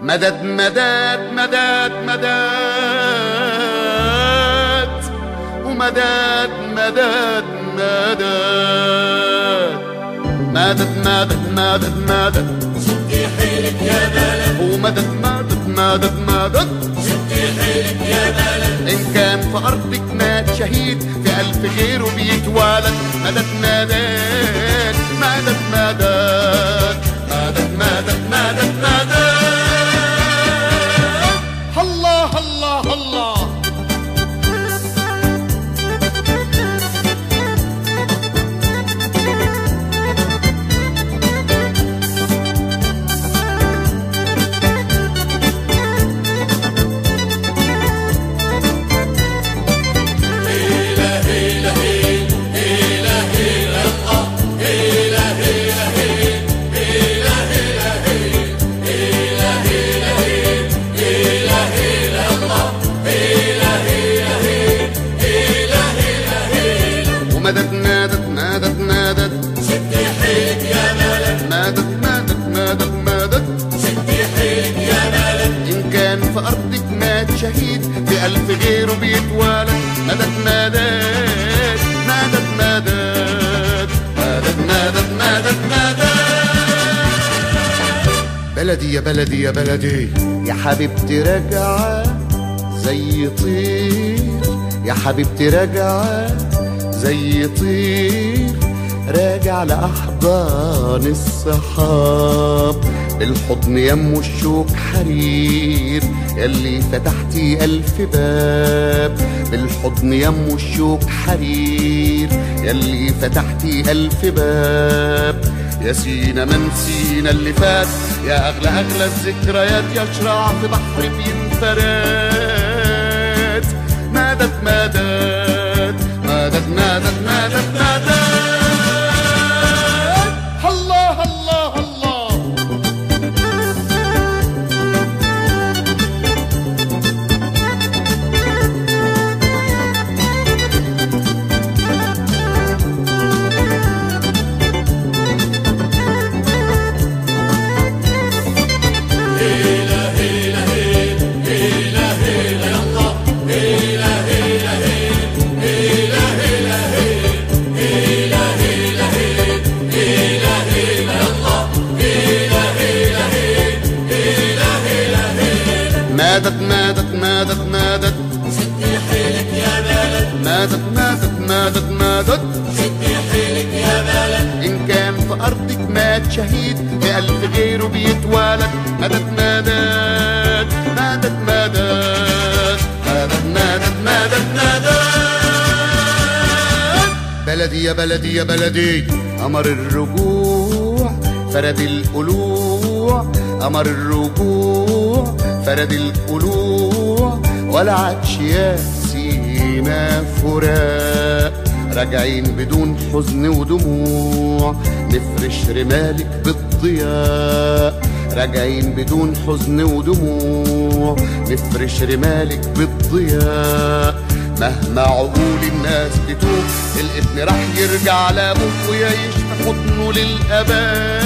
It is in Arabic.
مدد مدد مدد مدد ومدد مدد مدد مدد مدد مدد مدد شدي حيلك يا بلد ومدد مدد مدد مدد شدي حيلك يا بلد إن كان في أرضك مات شهيد في ألف غيره بيتولد مدد مدد مدد مدد مدد مدد مدد مدد الله الله الله مدد مدد مدد مدد شدي حيلك يا بلد مدد مدد مدد مدد شدي حيلك يا بلد إن كان في أرضك مات شهيد في ألف غيره بيتولد مدد مدد مدد مدد مدد مدد مدد مدد بلدي يا بلدي يا بلدي يا حبيبتي راجعة زي طير يا حبيبتي راجعة زي طير راجع لأحضان الصحاب بالحضن يم الشوك حرير يلي فتحتي ألف باب بالحضن يم الشوك حرير يلي فتحتي ألف باب يا سينا من سينا اللي فات يا أغلى أغلى الذكريات يشرع في بحر بينفرات مدد مدد مدد مدد مدد مدد الله الله الله مدد مدد مدد مدد شدي حيلك يا بلد مدد مدد مدد مدد شدي حيلك يا بلد إن كان في أرضك مات شهيد في ألف غيره بيتولد مدد مدد مدد مدد مدد مدد مدد مدد بلدي يا بلدي يا بلدي قمر الرجوع فرد القلوع قمر الرجوع فرد القلوع ولا عادش يا سينا فراق راجعين بدون حزن ودموع نفرش رمالك بالضياء راجعين بدون حزن ودموع نفرش رمالك بالضياء مهما عقول الناس تتوب الابن راح يرجع لابوه ويعيش في حضنه للأبد